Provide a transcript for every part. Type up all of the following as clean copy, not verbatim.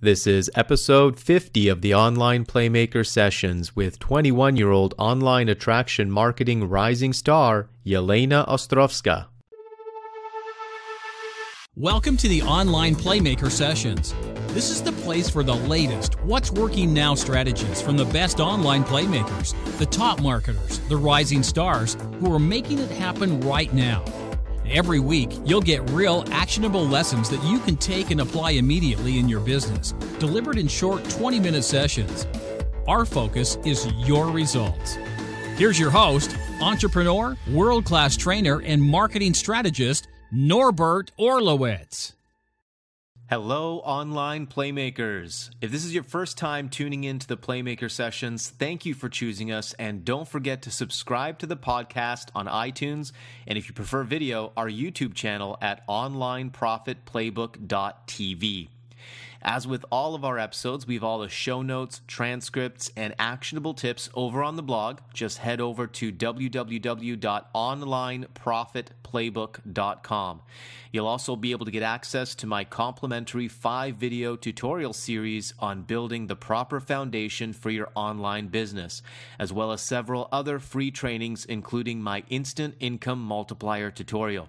This is episode 50 of the Online Playmaker Sessions with 21-year-old online attraction marketing rising star, Jelena Ostrovska. Welcome to the Online Playmaker Sessions. This is the place for the latest what's working now strategies from the best online playmakers, the top marketers, the rising stars who are making it happen right now. Every week, you'll get real, actionable lessons that you can take and apply immediately in your business, delivered in short 20-minute sessions. Our focus is your results. Here's your host, entrepreneur, world-class trainer, and marketing strategist, Norbert Orlowitz. Hello, online playmakers. If this is your first time tuning into the Playmaker Sessions, thank you for choosing us, and don't forget to subscribe to the podcast on iTunes, and if you prefer video, our YouTube channel at onlineprofitplaybook.tv. As with all of our episodes, we have all the show notes, transcripts, and actionable tips over on the blog. Just head over to www.onlineprofitplaybook.com. You'll also be able to get access to my complimentary 5-video tutorial series on building the proper foundation for your online business, as well as several other free trainings, including my Instant Income Multiplier tutorial.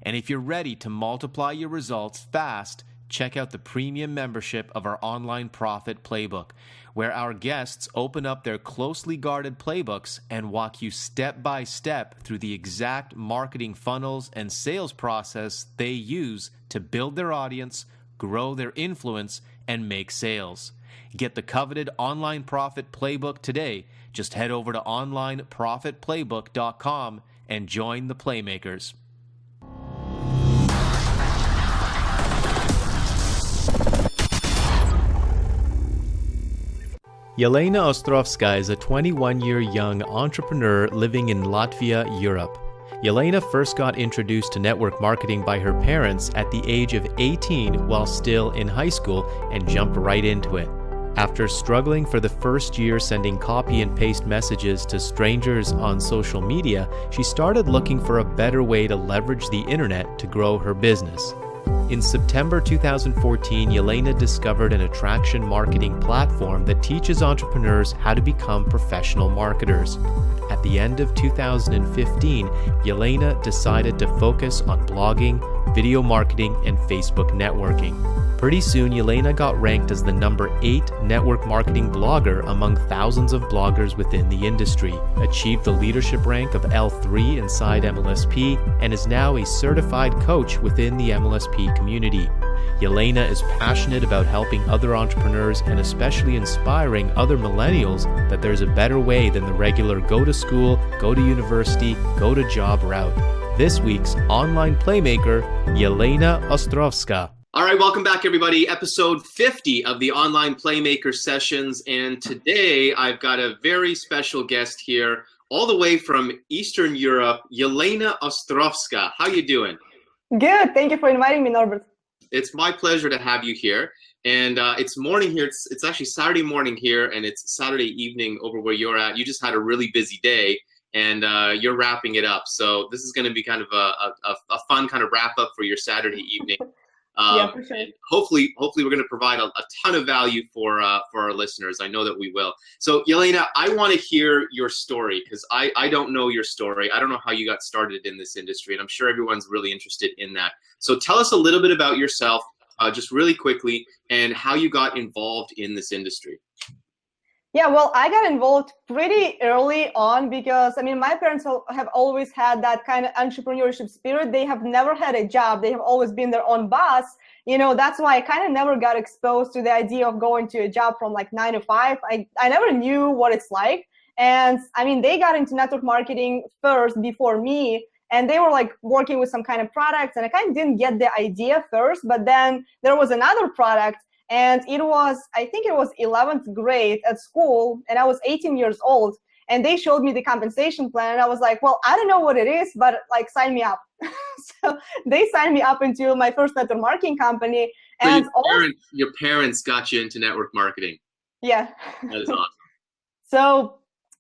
And if you're ready to multiply your results fast, check out the premium membership of our Online Profit Playbook, where our guests open up their closely guarded playbooks and walk you step by step through the exact marketing funnels and sales process they use to build their audience, grow their influence, and make sales. Get the coveted Online Profit Playbook today. Just head over to onlineprofitplaybook.com and join the Playmakers. Jelena Ostrovska is a 21-year young entrepreneur living in Latvia, Europe. Jelena first got introduced to network marketing by her parents at the age of 18 while still in high school and jumped right into it. After struggling for the first year sending copy and paste messages to strangers on social media, she started looking for a better way to leverage the internet to grow her business. In September 2014, Jelena discovered an attraction marketing platform that teaches entrepreneurs how to become professional marketers. At the end of 2015, Jelena decided to focus on blogging, video marketing, and Facebook networking. Pretty soon, Jelena got ranked as the number 8 network marketing blogger among thousands of bloggers within the industry, achieved the leadership rank of L3 inside MLSP, and is now a certified coach within the MLSP community. Jelena is passionate about helping other entrepreneurs and especially inspiring other millennials that there's a better way than the regular go to school, go to university, go to job route. This week's online playmaker, Jelena Ostrovska. All right, welcome back, everybody. Episode 50 of the Online Playmaker Sessions. And today I've got a very special guest here, all the way from Eastern Europe, Jelena Ostrovska. How you doing? Good. Thank you for inviting me, Norbert. It's my pleasure to have you here. And it's morning here. It's actually Saturday morning here, and it's Saturday evening over where you're at. You just had a really busy day, and you're wrapping it up. So this is going to be kind of a fun kind of wrap up for your Saturday evening. Yeah, for sure. Hopefully we're going to provide a ton of value for our listeners. I know that we will. So Jelena, I want to hear your story because I don't know your story. I don't know how you got started in this industry, and I'm sure everyone's really interested in that. So tell us a little bit about yourself, just really quickly, and how you got involved in this industry. Yeah, well, I got involved pretty early on because, my parents have always had that kind of entrepreneurship spirit. They have never had a job. They have always been their own boss. That's why I kind of never got exposed to the idea of going to a job from like 9 to 5. I never knew what it's like. And they got into network marketing first before me. And they were like working with some kind of products. And I kind of didn't get the idea first. But then there was another product. And I think it was 11th grade at school, and I was 18 years old, and they showed me the compensation plan, and I was like, well, I don't know what it is, but like, sign me up. So they signed me up into my first network marketing company. And so your parents got you into network marketing. Yeah. That is awesome. So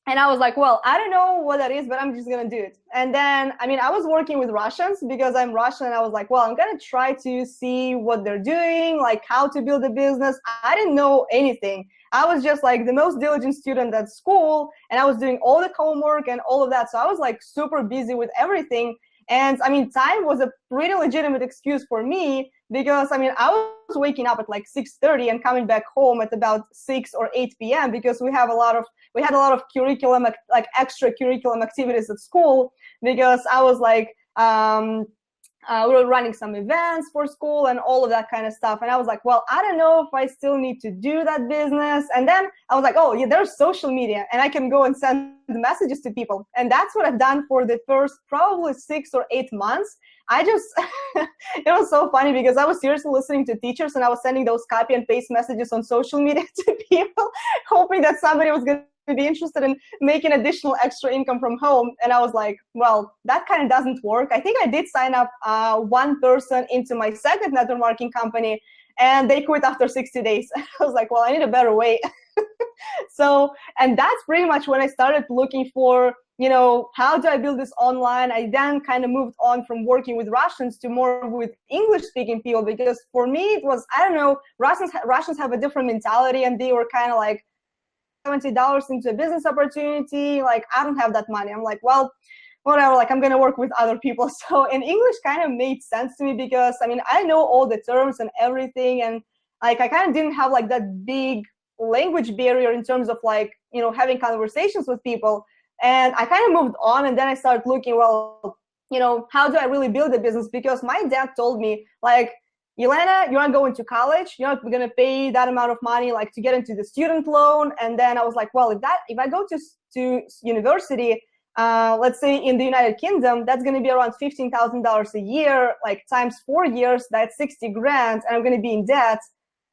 And I was like, well, I don't know what that is, but I'm just going to do it. And then, I mean, I was working with Russians because I'm Russian. And I was like, well, I'm going to try to see what they're doing, like how to build a business. I didn't know anything. I was just like the most diligent student at school, and I was doing all the homework and all of that. So I was like super busy with everything. And I mean, time was a pretty legitimate excuse for me because I mean, I was waking up at like 6:30 and coming back home at about 6 or 8 p.m. because we had a lot of curriculum, like extra curriculum activities at school, because I was like, we were running some events for school and all of that kind of stuff. And I was like, well, I don't know if I still need to do that business. And then I was like, oh yeah, there's social media and I can go and send messages to people. And that's what I've done for the first probably 6 or 8 months. I just, it was so funny because I was seriously listening to teachers and I was sending those copy and paste messages on social media to people, hoping that somebody was going to be interested in making additional extra income from home. And I was like, well, that kind of doesn't work. I think I did sign up one person into my second network marketing company, and they quit after 60 days. I was like, well, I need a better way. So, and that's pretty much when I started looking for, you know, how do I build this online? I then kind of moved on from working with Russians to more with English-speaking people, because for me it was, I don't know, Russians have a different mentality, and they were kind of like, $70 into a business opportunity, like I don't have that money. I'm like, well, whatever, like I'm gonna work with other people. So in English kind of made sense to me because I mean I know all the terms and everything, and like I kind of didn't have like that big language barrier in terms of like, you know, having conversations with people. And I kind of moved on, and then I started looking, well, you know, how do I really build a business? Because my dad told me, like, Jelena, you're not going to college. You're not going to pay that amount of money like to get into the student loan. And then I was like, well, if I go to university, let's say in the United Kingdom, that's going to be around $15,000 a year, like times 4 years, that's 60 grand, and I'm going to be in debt.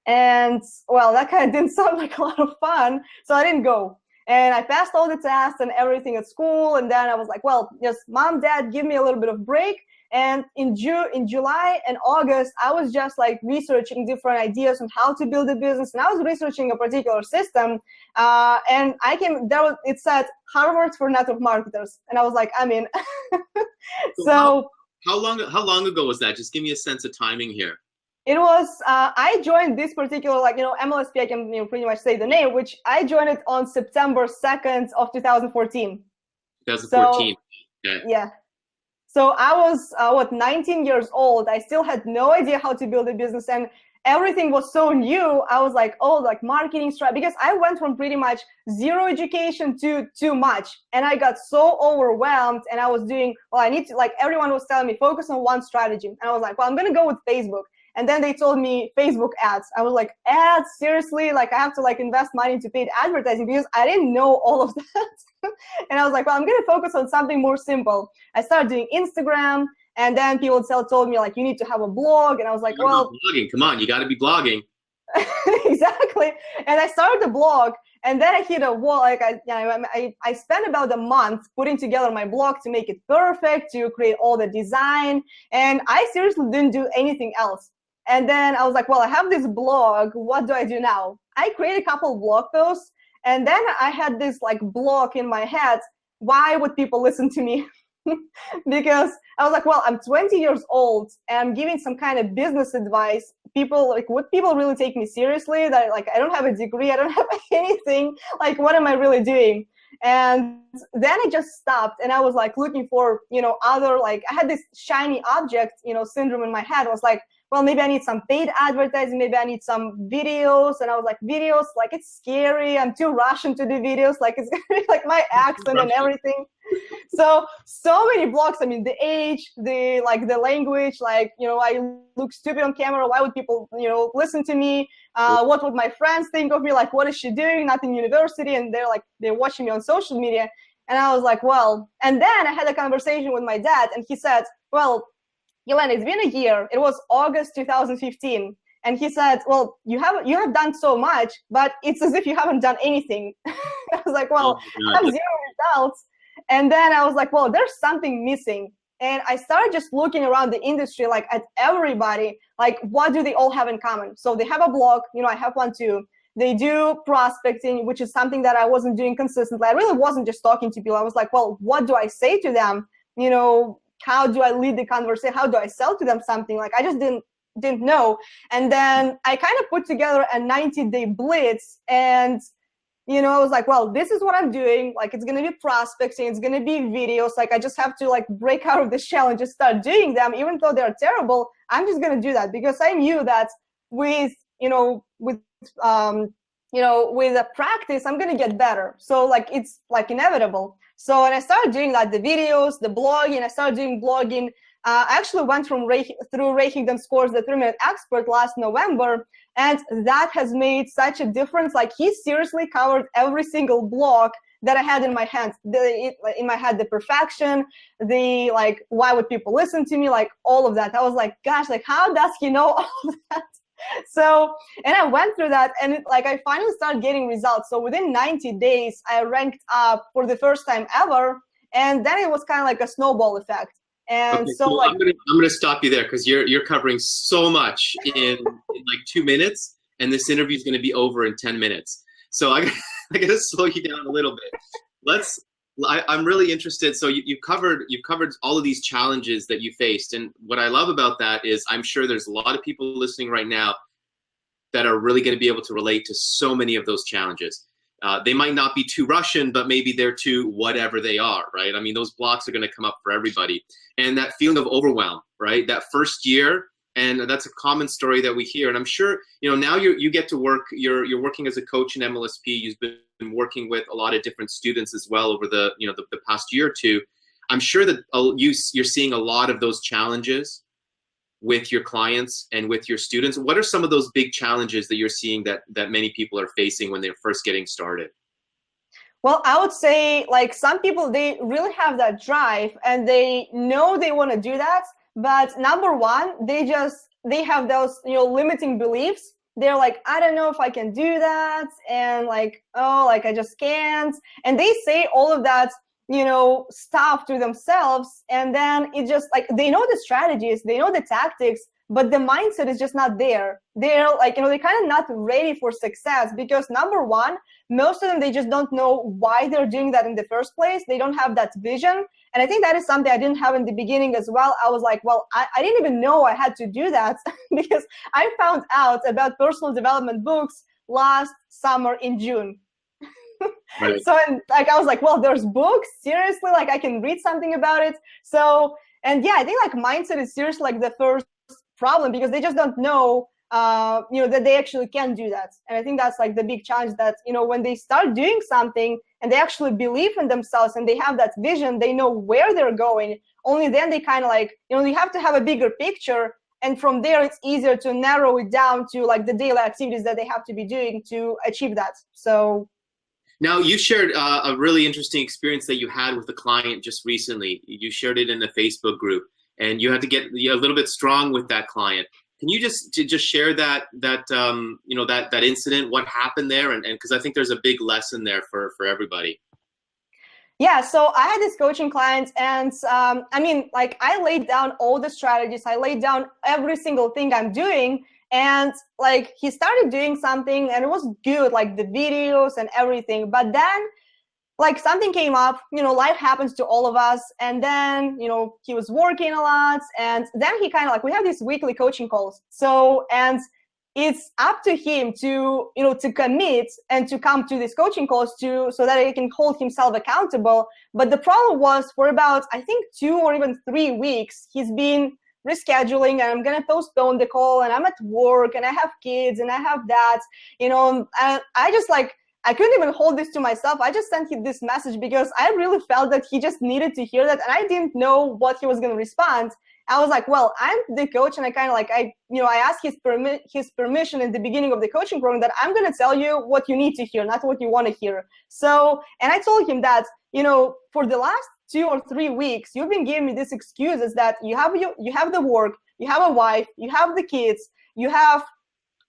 And well, that kind of didn't sound like a lot of fun, so I didn't go. And I passed all the tests and everything at school. And then I was like, well, just mom, dad, give me a little bit of break. And in July and August, I was just like researching different ideas on how to build a business. And I was researching a particular system. And it said Harvard for network marketers. And I was like, I'm in. So how long ago was that? Just give me a sense of timing here. It was, I joined this particular, like, you know, MLSP, I can, you know, pretty much say the name, which I joined it on September 2nd of 2014. 2014. So, okay. Yeah. So I was, 19 years old. I still had no idea how to build a business, and everything was so new. I was like, oh, like marketing strategy, because I went from pretty much zero education to too much. And I got so overwhelmed, and I was doing, well, I need to, like, everyone was telling me, focus on one strategy. And I was like, well, I'm going to go with Facebook. And then they told me Facebook ads. I was like, ads? Seriously? Like I have to like invest money into paid advertising, because I didn't know all of that. And I was like, well, I'm going to focus on something more simple. I started doing Instagram, and then people told me like, you need to have a blog. And I was like, well, blogging. Come on, you got to be blogging. Exactly. And I started the blog, and then I hit a wall. Like I spent about a month putting together my blog to make it perfect, to create all the design. And I seriously didn't do anything else. And then I was like, well, I have this blog. What do I do now? I created a couple of blog posts, and then I had this like block in my head. Why would people listen to me? Because I was like, well, I'm 20 years old and I'm giving some kind of business advice. People, like, would people really take me seriously? That like, I don't have a degree, I don't have anything. Like, what am I really doing? And then I just stopped, and I was like looking for, you know, other, like, I had this shiny object, you know, syndrome in my head. I was like, well, maybe I need some paid advertising, maybe I need some videos. And I was like, videos, like, it's scary. I'm too Russian to do videos. Like, it's gonna be like my accent and everything. So many blogs. I mean, the age, the language, like, you know, I look stupid on camera. Why would people, you know, listen to me? What would my friends think of me? Like, what is she doing? Not in university. And they're watching me on social media. And I was like, well, and then I had a conversation with my dad, and he said, well, Jelena, it's been a year. It was August 2015. And he said, well, you have done so much, but it's as if you haven't done anything. I was like, well, I have 0 results. And then I was like, well, there's something missing. And I started just looking around the industry, like at everybody, like what do they all have in common? So they have a blog, you know, I have one too. They do prospecting, which is something that I wasn't doing consistently. I really wasn't just talking to people. I was like, well, what do I say to them? You know, how do I lead the conversation? How do I sell to them something? Like, I just didn't know. And then I kind of put together a 90-day blitz, and you know, I was like, well, this is what I'm doing. Like, it's going to be prospecting. It's going to be videos. Like, I just have to like break out of this shell and just start doing them. Even though they're terrible, I'm just going to do that because I knew that with a practice, I'm going to get better. So like, it's like inevitable. So when I started doing like the videos, the blogging, I started doing blogging. I actually went through Ray Higdon's course, the 3-Minute Expert, last November, and that has made such a difference. Like, he seriously covered every single block that I had in my hands. The perfection, the like, why would people listen to me, like all of that. I was like, gosh, like how does he know all of that? So, and I went through that, and I finally started getting results. So within 90 days, I ranked up for the first time ever, and then it was kind of like a snowball effect. And okay, so, like, I'm gonna stop you there because you're covering so much in like 2 minutes, and this interview is going to be over in 10 minutes. So I gotta slow you down a little bit. I'm really interested. So you've covered all of these challenges that you faced, and what I love about that is I'm sure there's a lot of people listening right now that are really going to be able to relate to so many of those challenges. They might not be too Russian, but maybe they're too whatever they are, right? I mean, those blocks are going to come up for everybody. And that feeling of overwhelm, right? That first year, and that's a common story that we hear. And I'm sure, you know, now you get to work, you're working as a coach in MLSP. You've been working with a lot of different students as well over the past year or two. I'm sure that you're seeing a lot of those challenges with your clients and with your students. What are some of those big challenges that you're seeing that many people are facing when they're first getting started? Well, I would say, like, some people, they really have that drive and they know they want to do that. But number one, they have those, limiting beliefs. They're like, I don't know if I can do that. And like, oh, like, I just can't. And they say all of that, stuff to themselves. And then it just like, they know the strategies, they know the tactics, but the mindset is just not there. They're like, they're kind of not ready for success because number one, most of them, they just don't know why they're doing that in the first place. They don't have that vision. And I think that is something I didn't have in the beginning as well. I was like, well, I didn't even know I had to do that because I found out about personal development books last summer in June. Right. So, I was like, well, there's books, seriously, like I can read something about it. So, and yeah, I think like mindset is seriously like the first problem because they just don't know, that they actually can do that. And I think that's like the big challenge that, when they start doing something and they actually believe in themselves and they have that vision, they know where they're going. Only then they kind of like, you have to have a bigger picture. And from there, it's easier to narrow it down to like the daily activities that they have to be doing to achieve that. So. Now, you shared a really interesting experience that you had with a client just recently. You shared it in a Facebook group, and you had to get a little bit strong with that client. Can you just share that incident, what happened there, and because I think there's a big lesson there for everybody. Yeah, so I had this coaching client, and I laid down all the strategies. I laid down every single thing I'm doing. And like he started doing something and it was good, like the videos and everything. But then like something came up, life happens to all of us. And then, he was working a lot. And then he kind of like, we have these weekly coaching calls. So, and it's up to him to, to commit and to come to these coaching calls so that he can hold himself accountable. But the problem was for about, I think 2 or even 3 weeks, he's been rescheduling and I'm going to postpone the call and I'm at work and I have kids and I have that, and I just like, I couldn't even hold this to myself. I just sent him this message because I really felt that he just needed to hear that. And I didn't know what he was going to respond. I was like, well, I'm the coach. And I kind of like, I asked his permission in the beginning of the coaching program that I'm going to tell you what you need to hear, not what you want to hear. So, and I told him that, for the last 2 or 3 weeks, you've been giving me these excuses that you have the work, you have a wife, you have the kids, you have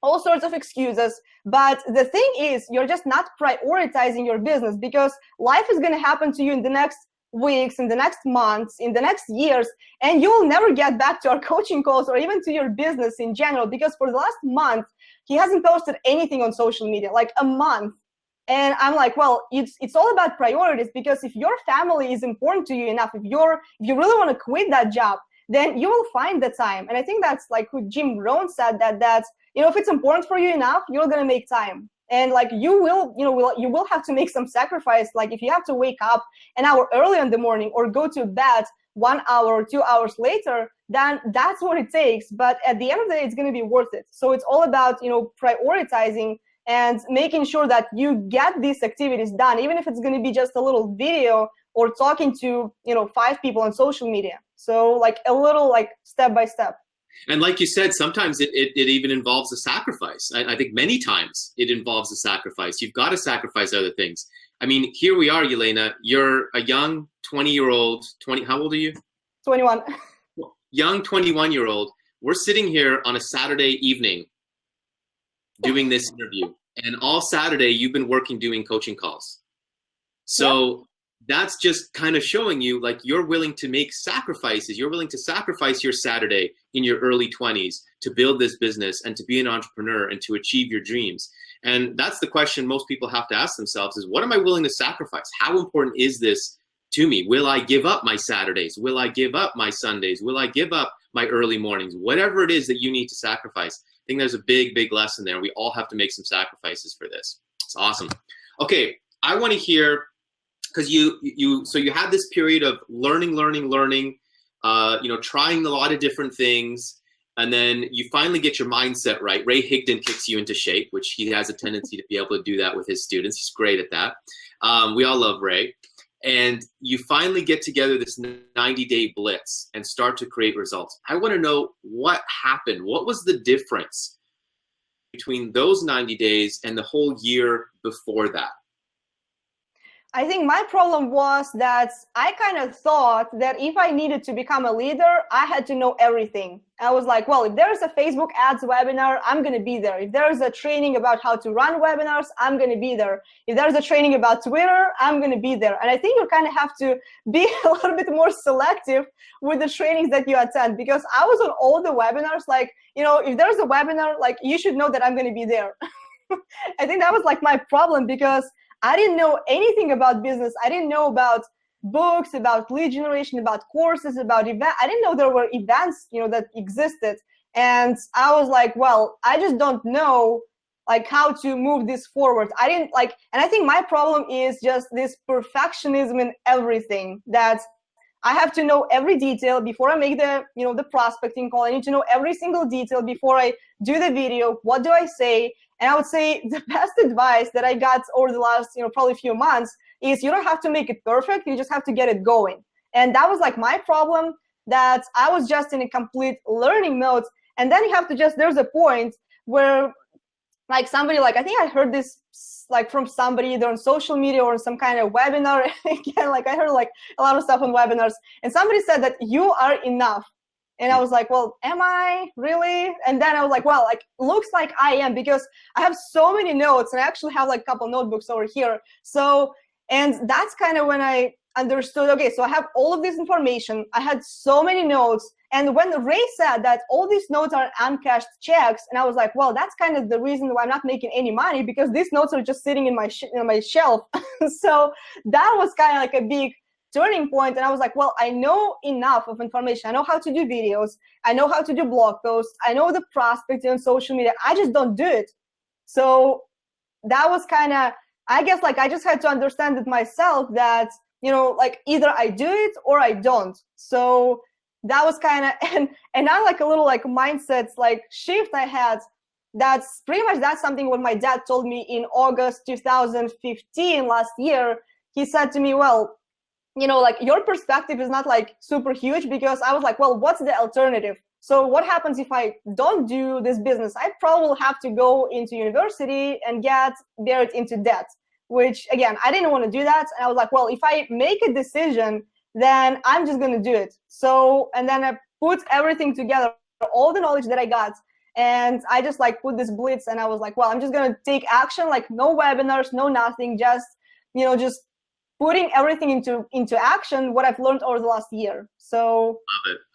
all sorts of excuses. But the thing is, you're just not prioritizing your business because life is going to happen to you in the next weeks, in the next months, in the next years, and you will never get back to our coaching calls or even to your business in general because for the last month, he hasn't posted anything on social media, like a month. And I'm like, well, it's all about priorities, because if your family is important to you enough, if you really want to quit that job, then you will find the time. And I think that's like who Jim Rohn said, that's, if it's important for you enough, you're going to make time. And like you will have to make some sacrifice. Like if you have to wake up an hour early in the morning or go to bed 1 hour or 2 hours later, then that's what it takes. But at the end of the day, it's going to be worth it. So it's all about, prioritizing and making sure that you get these activities done, even if it's going to be just a little video or talking to, 5 people on social media. So like a little like step by step. And like you said, sometimes it even involves a sacrifice. I think many times it involves a sacrifice. You've got to sacrifice other things. I mean, here we are, Jelena. You're a young 20-year-old. How old are you? 21. Young 21-year-old. We're sitting here on a Saturday evening doing this interview. And all Saturday, you've been working doing coaching calls. So that's just kind of showing you like you're willing to make sacrifices. You're willing to sacrifice your Saturday in your early 20s to build this business and to be an entrepreneur and to achieve your dreams. And that's the question most people have to ask themselves is, what am I willing to sacrifice? How important is this to me? Will I give up my Saturdays? Will I give up my Sundays? Will I give up my early mornings? Whatever it is that you need to sacrifice. I think there's a big, big lesson there. We all have to make some sacrifices for this. It's awesome. Okay, I want to hear, because you had this period of learning, trying a lot of different things, and then you finally get your mindset right. Ray Higdon kicks you into shape, which he has a tendency to be able to do that with his students. He's great at that. We all love Ray. And you finally get together this 90-day blitz and start to create results. I want to know what happened. What was the difference between those 90 days and the whole year before that? I think my problem was that I kind of thought that if I needed to become a leader, I had to know everything. I was like, well, if there's a Facebook ads webinar, I'm going to be there. If there's a training about how to run webinars, I'm going to be there. If there's a training about Twitter, I'm going to be there. And I think you kind of have to be a little bit more selective with the trainings that you attend, because I was on all the webinars, like, if there's a webinar, like you should know that I'm going to be there. I think that was like my problem, because I didn't know anything about business. I didn't know about books, about lead generation, about courses, about events. I didn't know there were events, that existed. And I was like, well, I just don't know like how to move this forward. And I think my problem is just this perfectionism in everything, that I have to know every detail before I make the prospecting call. I need to know every single detail before I do the video. What do I say? And I would say the best advice that I got over the last, probably few months is you don't have to make it perfect. You just have to get it going. And that was like my problem, that I was just in a complete learning mode. And then you have to there's a point where like somebody, like, I think I heard this like from somebody either on social media or on some kind of webinar. Again, like I heard like a lot of stuff on webinars, and somebody said that you are enough. And I was like, well, am I really? And then I was like, well, like, looks like I am, because I have so many notes, and I actually have like a couple notebooks over here. So, and that's kind of when I understood, okay, so I have all of this information. I had so many notes. And when Ray said that all these notes are uncashed checks, and I was like, well, that's kind of the reason why I'm not making any money, because these notes are just sitting in my shelf. So that was kind of like a big turning point. And I was like, well, I know enough of information. I know how to do videos. I know how to do blog posts. I know the prospecting on social media. I just don't do it. So that was kind of, I guess, like, I just had to understand it myself that, like, either I do it or I don't. So that was kind of, and now like a little like mindsets, like shift I had. That's pretty much, that's something what my dad told me in August 2015 last year. He said to me, well, like, your perspective is not like super huge, because I was like, well, what's the alternative? So what happens if I don't do this business? I probably will have to go into university and get buried into debt, which again, I didn't want to do that. And I was like, well, if I make a decision, then I'm just going to do it. So, and then I put everything together, all the knowledge that I got, and I just like put this blitz, and I was like, well, I'm just going to take action, like no webinars, no nothing, just, just putting everything into action, what I've learned over the last year. So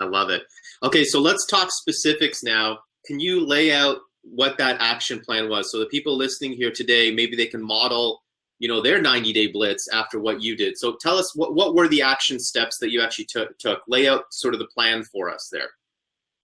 I love it. Okay, so let's talk specifics now. Can you lay out what that action plan was. So the people listening here today, maybe they can model, you know, their 90-day blitz after what you did. So tell us what were the action steps that you actually took? Lay out sort of the plan for us there.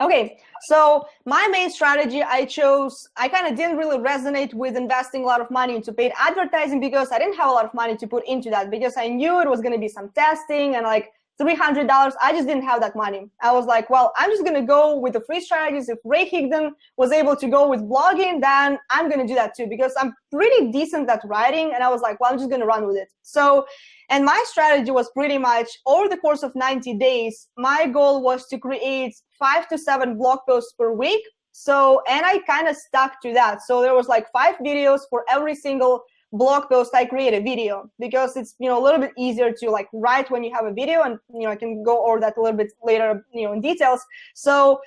Okay, so my main strategy I kind of didn't really resonate with investing a lot of money into paid advertising because I didn't have a lot of money to put into that, because I knew it was going to be some testing and like $300. I just didn't have that money. I was like, well, I'm just going to go with the free strategies. If Ray Higdon was able to go with blogging, then I'm going to do that too, because I'm pretty decent at writing. And I was like, well, I'm just going to run with it. So, and my strategy was pretty much over the course of 90 days, my goal was to create 5 to 7 blog posts per week. So, and I kind of stuck to that. So there was like 5 videos for every single blog post. I create a video because it's, you know, a little bit easier to like write when you have a video, and, you know, I can go over that a little bit later, you know, in details. So,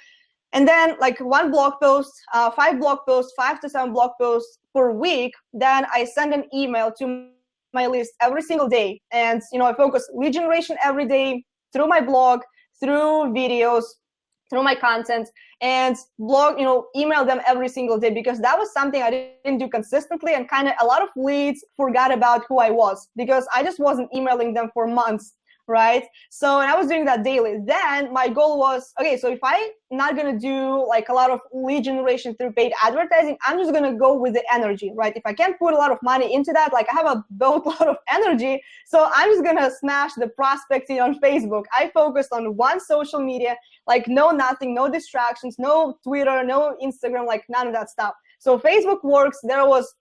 and then like 1 blog post, 5 blog posts, 5 to 7 blog posts per week. Then I send an email to my list every single day. And, you know, I focus lead generation every day through my blog, through videos, through my content, and blog, you know, email them every single day, because that was something I didn't do consistently, and kind of a lot of leads forgot about who I was because I just wasn't emailing them for months, right? So, and I was doing that daily. Then my goal was, okay, so if I'm not going to do like a lot of lead generation through paid advertising, I'm just going to go with the energy, right? If I can't put a lot of money into that, like I have a boatload of energy, so I'm just going to smash the prospecting on Facebook. I focused on one social media, like nothing, no distractions, no Twitter, no Instagram, like none of that stuff. So Facebook works. There was,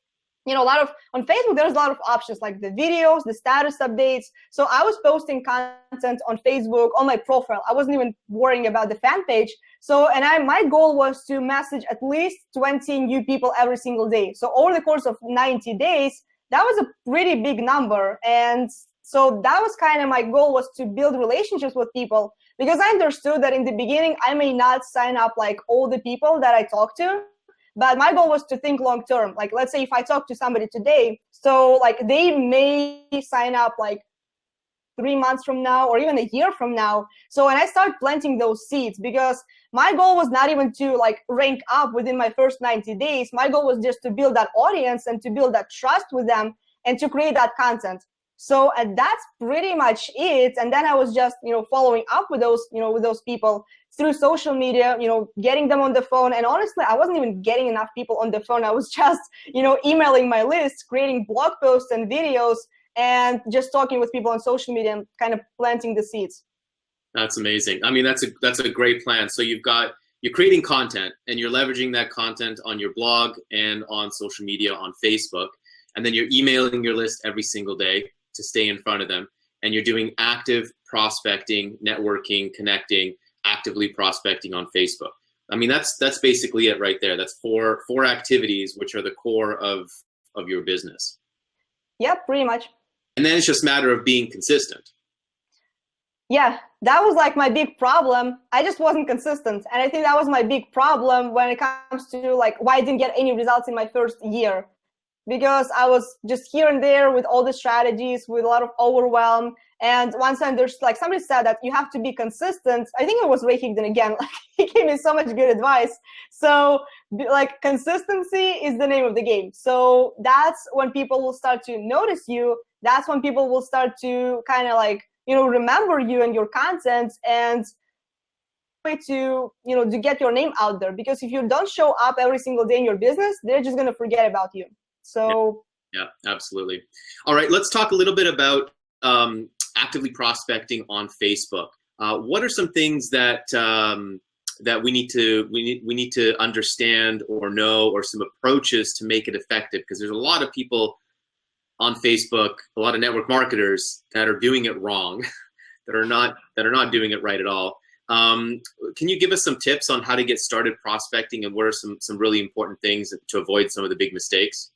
you know, on Facebook, there's a lot of options like the videos, the status updates. So I was posting content on Facebook on my profile. I wasn't even worrying about the fan page. So, and my goal was to message at least 20 new people every single day. So over the course of 90 days, that was a pretty big number. And so that was kind of my goal, was to build relationships with people, because I understood that in the beginning, I may not sign up like all the people that I talk to. But my goal was to think long term. Like, let's say if I talk to somebody today, so like they may sign up like 3 months from now or even a year from now. So when I start planting those seeds, because my goal was not even to like rank up within my first 90 days. My goal was just to build that audience and to build that trust with them and to create that content. So, and that's pretty much it. And then I was just, you know, following up with those, you know, with those people through social media, you know, getting them on the phone. And honestly, I wasn't even getting enough people on the phone. I was just, you know, emailing my list, creating blog posts and videos, and just talking with people on social media and kind of planting the seeds. That's amazing. I mean, that's a great plan. So you're creating content and you're leveraging that content on your blog and on social media on Facebook. And then you're emailing your list every single day to stay in front of them. And you're doing active prospecting, networking, connecting, actively prospecting on Facebook. I mean, that's basically it right there. That's four activities, which are the core of your business. Yep, pretty much. And then it's just a matter of being consistent. Yeah, that was like my big problem. I just wasn't consistent. And I think that was my big problem when it comes to like why I didn't get any results in my first year. Because I was just here and there with all the strategies, with a lot of overwhelm. And once I understood, like somebody said that you have to be consistent. I think it was Ray Higdon again. Like, he gave me so much good advice. So like consistency is the name of the game. So that's when people will start to notice you. That's when people will start to kind of like, you know, remember you and your content, and way to, you know, to get your name out there. Because if you don't show up every single day in your business, they're just going to forget about you. So yeah, absolutely. All right, let's talk a little bit about actively prospecting on Facebook. What are some things that that we need to understand or know, or some approaches to make it effective? Because there's a lot of people on Facebook, a lot of network marketers that are doing it wrong, that are not doing it right at all. Can you give us some tips on how to get started prospecting, and what are some really important things to avoid some of the big mistakes?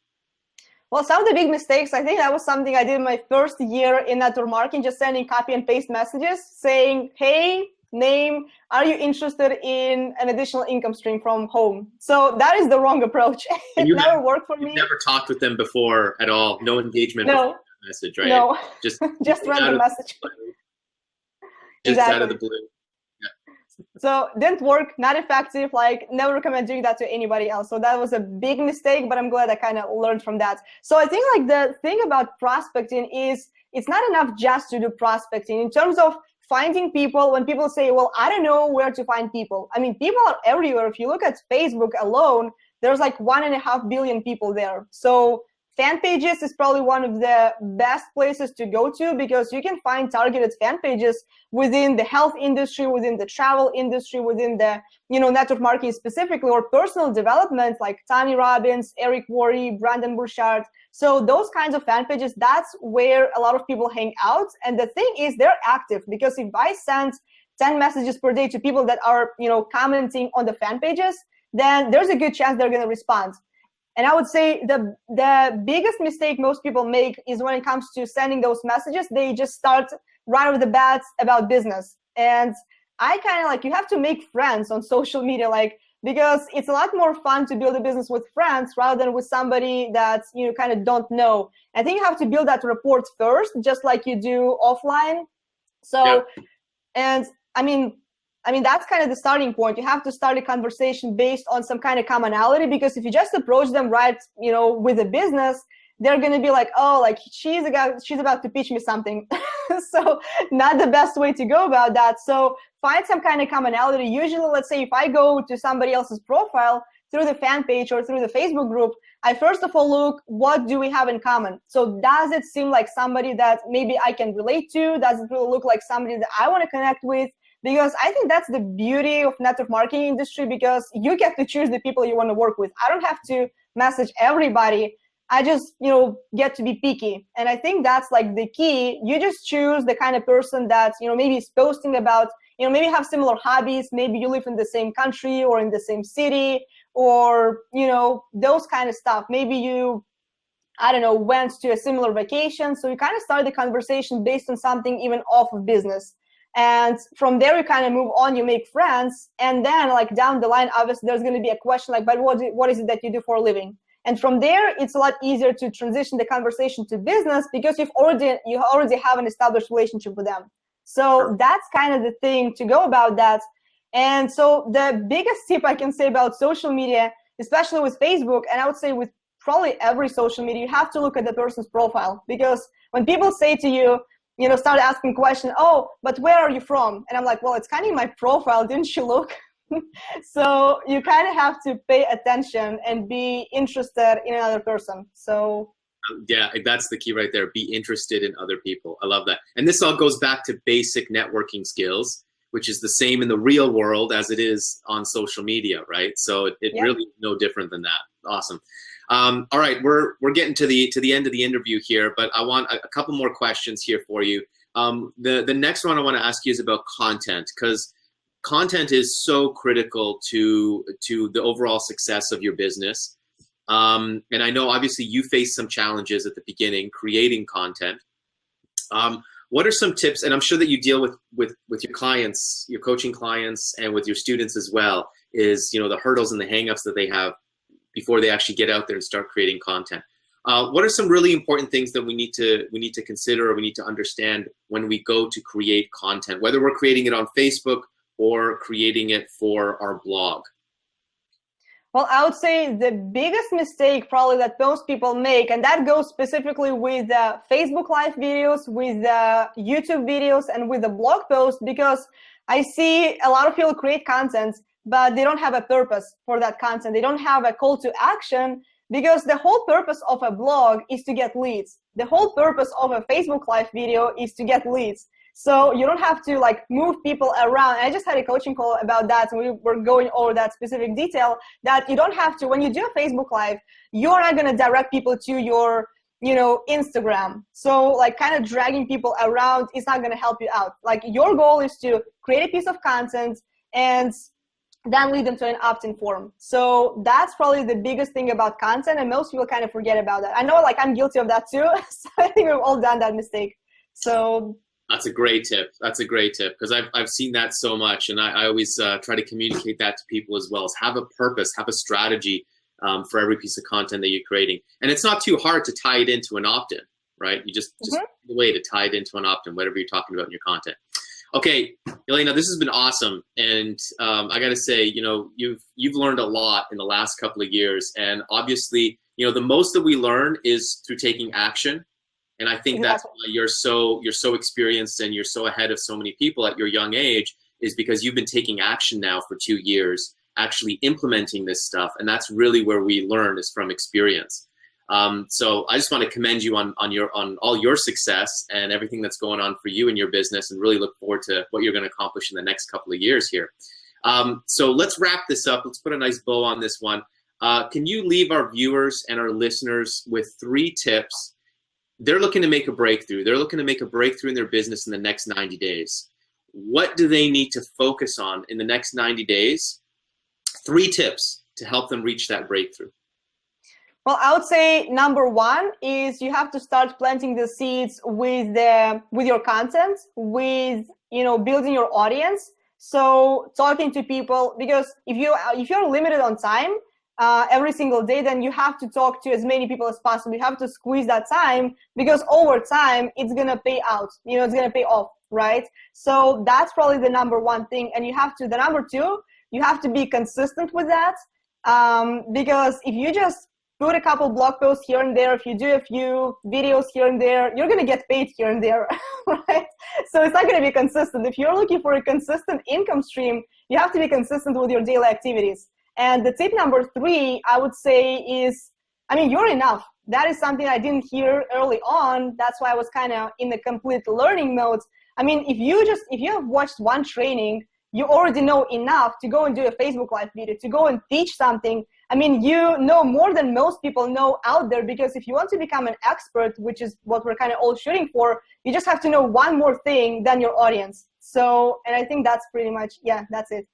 Well, some of the big mistakes, I think that was something I did in my first year in network marketing, just sending copy and paste messages saying, hey, name, are you interested in an additional income stream from home? So that is the wrong approach. It never worked for me. You've never talked with them before at all? No engagement no. message, right? No, just random message. Just out of the blue. Yeah. So didn't work, not effective, like never recommend doing that to anybody else. So that was a big mistake, but I'm glad I kind of learned from that. So I think like the thing about prospecting is it's not enough just to do prospecting in terms of finding people. When people say, well, I don't know where to find people. I mean, people are everywhere. If you look at Facebook alone, there's like 1.5 billion people there. So fan pages is probably one of the best places to go to because you can find targeted fan pages within the health industry, within the travel industry, within the network marketing specifically, or personal development like Tony Robbins, Eric Worre, Brandon Burchard. So those kinds of fan pages, that's where a lot of people hang out. And the thing is, they're active because if I send 10 messages per day to people that are commenting on the fan pages, then there's a good chance they're going to respond. And I would say the biggest mistake most people make is when it comes to sending those messages, they just start right off the bat about business. And I kind of like, you have to make friends on social media, because it's a lot more fun to build a business with friends rather than with somebody that you kind of don't know. I think you have to build that rapport first, just like you do offline. So, and I mean, that's kind of the starting point. You have to start a conversation based on some kind of commonality, because if you just approach them right, with a business, they're going to be like, oh, like she's about to pitch me something. So not the best way to go about that. So find some kind of commonality. Usually, let's say if I go to somebody else's profile through the fan page or through the Facebook group, I first of all look, what do we have in common? So does it seem like somebody that maybe I can relate to? Does it really look like somebody that I want to connect with? Because I think that's the beauty of network marketing industry, because you get to choose the people you want to work with. I don't have to message everybody. I just, get to be picky. And I think that's like the key. You just choose the kind of person that, maybe is posting about, maybe have similar hobbies. Maybe you live in the same country or in the same city, or, those kind of stuff. Maybe you, I don't know, went to a similar vacation. So you kind of start the conversation based on something even off of business. And from there, you kind of move on, you make friends. And then like down the line, obviously, there's going to be a question like, but what is it that you do for a living? And from there, it's a lot easier to transition the conversation to business because you already have an established relationship with them. So that's kind of the thing to go about that. And so the biggest tip I can say about social media, especially with Facebook, and I would say with probably every social media, you have to look at the person's profile. Because when people say to you, start asking questions, oh, but where are you from? And I'm like, well, it's kind of in my profile, didn't you look? So you kind of have to pay attention and be interested in another person. So yeah, that's the key right there. Be interested in other people. I love that. And this all goes back to basic networking skills, which is the same in the real world as it is on social media, right? So it really is no different than that. Awesome. All right, we're getting to the end of the interview here, but I want a couple more questions here for you. The next one I want to ask you is about content, because content is so critical to the overall success of your business. And I know obviously you faced some challenges at the beginning creating content. What are some tips? And I'm sure that you deal with your clients, your coaching clients, and with your students as well, is the hurdles and the hangups that they have before they actually get out there and start creating content. What are some really important things that we need to consider, or we need to understand when we go to create content, whether we're creating it on Facebook or creating it for our blog? Well, I would say the biggest mistake probably that most people make, and that goes specifically with the Facebook Live videos, with the YouTube videos, and with the blog posts, because I see a lot of people create content, but they don't have a purpose for that content. They don't have a call to action, because the whole purpose of a blog is to get leads. The whole purpose of a Facebook Live video is to get leads. So you don't have to like move people around. And I just had a coaching call about that, and we were going over that specific detail, that you don't have to, when you do a Facebook Live, you're not going to direct people to your, Instagram. So like kind of dragging people around is not going to help you out. Like your goal is to create a piece of content and then lead them to an opt-in form. So that's probably the biggest thing about content, and most people kind of forget about that. I know like I'm guilty of that too. So I think we've all done that mistake. So that's a great tip. That's a great tip, because I've seen that so much, and I always try to communicate that to people as well, is have a purpose, have a strategy for every piece of content that you're creating. And it's not too hard to tie it into an opt-in, right? You just find a way to tie it into an opt-in, whatever you're talking about in your content. Okay, Jelena, this has been awesome, and I got to say, you've learned a lot in the last couple of years, and obviously, the most that we learn is through taking action, and I think that's why you're so experienced and you're so ahead of so many people at your young age, is because you've been taking action now for 2 years, actually implementing this stuff, and that's really where we learn, is from experience. So I just want to commend you on all your success and everything that's going on for you in your business, and really look forward to what you're going to accomplish in the next couple of years here. So let's wrap this up. Let's put a nice bow on this one. Can you leave our viewers and our listeners with 3 tips? They're looking to make a breakthrough. They're looking to make a breakthrough in their business in the next 90 days. What do they need to focus on in the next 90 days? 3 tips to help them reach that breakthrough. Well, I would say number 1 is you have to start planting the seeds with your content, with building your audience. So talking to people, because if you're limited on time every single day, then you have to talk to as many people as possible. You have to squeeze that time, because over time it's gonna pay out. It's gonna pay off, right? So that's probably the number 1 thing. And the number 2, you have to be consistent with that, because if you just put a couple blog posts here and there, if you do a few videos here and there, you're going to get paid here and there, right? So it's not going to be consistent. If you're looking for a consistent income stream, you have to be consistent with your daily activities. And the tip number 3, I would say is, you're enough. That is something I didn't hear early on. That's why I was kind of in the complete learning mode. If you have watched one training, you already know enough to go and do a Facebook Live video, to go and teach something. You know more than most people know out there, because if you want to become an expert, which is what we're kind of all shooting for, you just have to know one more thing than your audience. So, and I think that's pretty much, that's it.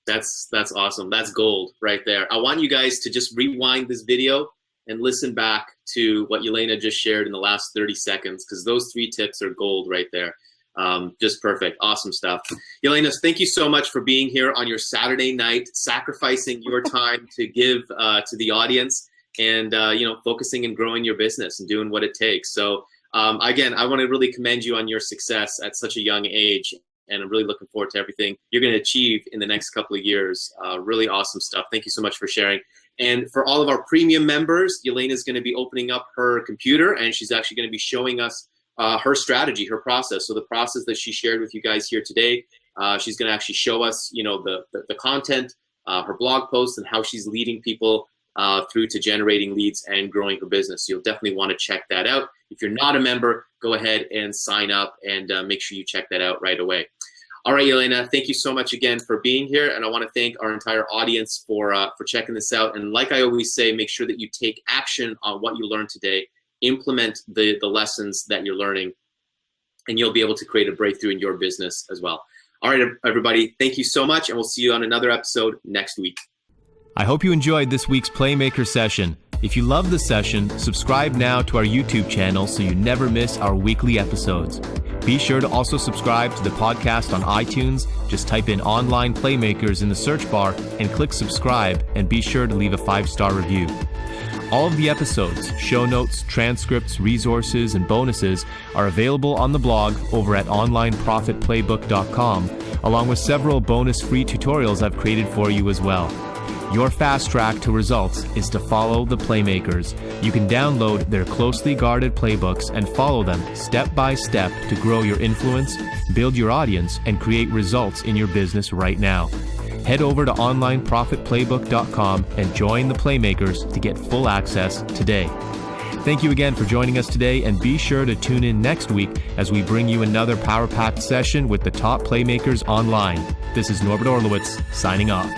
That's awesome. That's gold right there. I want you guys to just rewind this video and listen back to what Jelena just shared in the last 30 seconds, because those 3 tips are gold right there. Just perfect. Awesome stuff. Jelena, thank you so much for being here on your Saturday night, sacrificing your time to give to the audience, and focusing and growing your business and doing what it takes. So again, I want to really commend you on your success at such a young age, and I'm really looking forward to everything you're going to achieve in the next couple of years. Really awesome stuff. Thank you so much for sharing. And for all of our premium members, Jelena is going to be opening up her computer, and she's actually going to be showing us her strategy, her process. So the process that she shared with you guys here today, she's going to actually show us, the content, her blog posts, and how she's leading people through to generating leads and growing her business. So you'll definitely want to check that out. If you're not a member, go ahead and sign up, and make sure you check that out right away. All right, Jelena, thank you so much again for being here, and I want to thank our entire audience for checking this out. And like I always say, make sure that you take action on what you learned today. Implement the lessons that you're learning, and you'll be able to create a breakthrough in your business as well. All right, everybody, thank you so much, and we'll see you on another episode next week. I hope you enjoyed this week's Playmaker session. If you love the session, subscribe now to our YouTube channel so you never miss our weekly episodes. Be sure to also subscribe to the podcast on iTunes. Just type in Online Playmakers in the search bar and click subscribe, and be sure to leave a 5-star review. All of the episodes, show notes, transcripts, resources, and bonuses are available on the blog over at onlineprofitplaybook.com, along with several bonus free tutorials I've created for you as well. Your fast track to results is to follow the Playmakers. You can download their closely guarded playbooks and follow them step by step to grow your influence, build your audience, and create results in your business right now. Head over to onlineprofitplaybook.com and join the Playmakers to get full access today. Thank you again for joining us today, and be sure to tune in next week as we bring you another power-packed session with the top Playmakers online. This is Norbert Orlowitz, signing off.